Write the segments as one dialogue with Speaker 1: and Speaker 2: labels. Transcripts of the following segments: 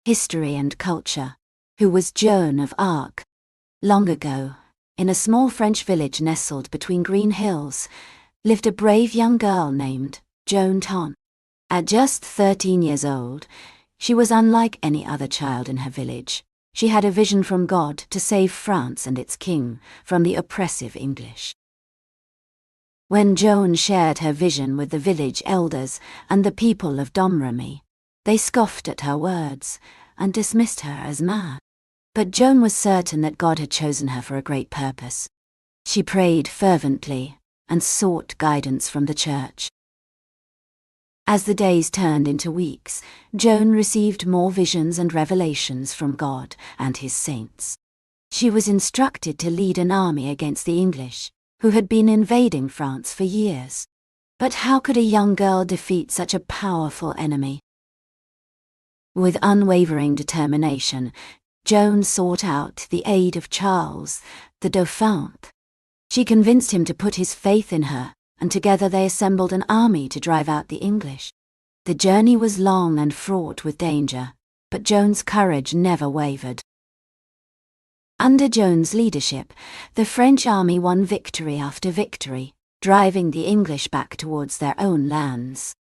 Speaker 1: history and culture. Who was Joan of Arc? Long ago, in a small French village nestled between green hills, lived a brave young girl named Joan of Arc. At just 13 years old, she was unlike any other child in her village. She had a vision from God to save France and its king from the oppressive English. When Joan shared her vision with the village elders and the people of Domremy, they scoffed at her words and dismissed her as mad. But Joan was certain that God had chosen her for a great purpose. She prayed fervently and sought guidance from the church. As the days turned into weeks, Joan received more visions and revelations from God and his saints. She was instructed to lead an army against the English, who had been invading France for years. But how could a young girl defeat such a powerful enemy? With unwavering determination, Joan sought out the aid of Charles, the Dauphin. She convinced him to put his faith in her, and together they assembled an army to drive out the English. The journey was long and fraught with danger, but Joan's courage never wavered. Under Joan's leadership, the French army won victory after victory, driving the English back towards their own lands.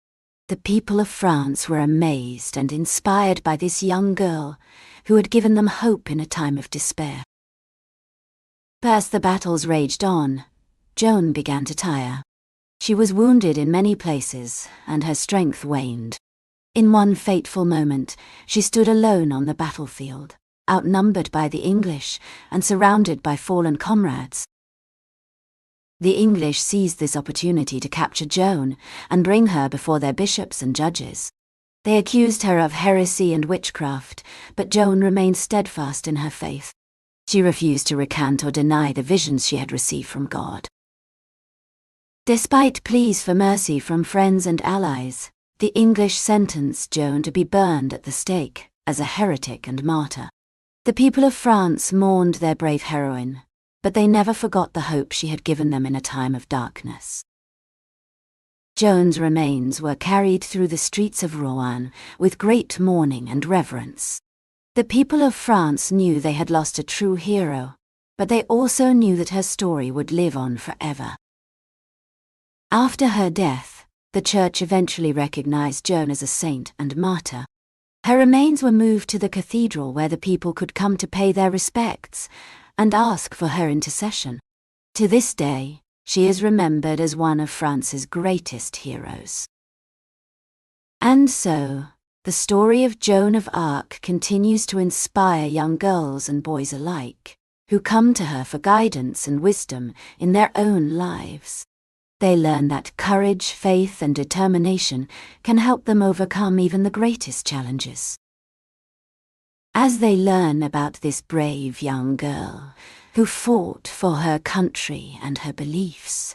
Speaker 1: The people of France were amazed and inspired by this young girl, who had given them hope in a time of despair. But as the battles raged on, Joan began to tire. She was wounded in many places, and her strength waned. In one fateful moment, she stood alone on the battlefield, outnumbered by the English and surrounded by fallen comrades. The English seized this opportunity to capture Joan and bring her before their bishops and judges. They accused her of heresy and witchcraft, but Joan remained steadfast in her faith. She refused to recant or deny the visions she had received from God. Despite pleas for mercy from friends and allies, the English sentenced Joan to be burned at the stake as a heretic and martyr. The people of France mourned their brave heroine, but they never forgot the hope she had given them in a time of darkness. Joan's remains were carried through the streets of Rouen with great mourning and reverence. The people of France knew they had lost a true hero, but they also knew that her story would live on forever. After her death, the church eventually recognized Joan as a saint and martyr. Her remains were moved to the cathedral where the people could come to pay their respects and ask for her intercession. To this day, she is remembered as one of France's greatest heroes. And so, the story of Joan of Arc continues to inspire young girls and boys alike, who come to her for guidance and wisdom in their own lives. They learn that courage, faith, and determination can help them overcome even the greatest challenges. As they learn about this brave young girl, who fought for her country and her beliefs,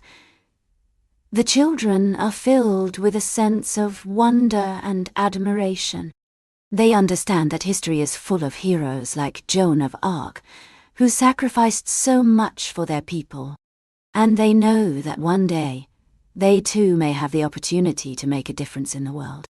Speaker 1: the children are filled with a sense of wonder and admiration. They understand that history is full of heroes like Joan of Arc, who sacrificed so much for their people. And they know that one day, they too may have the opportunity to make a difference in the world.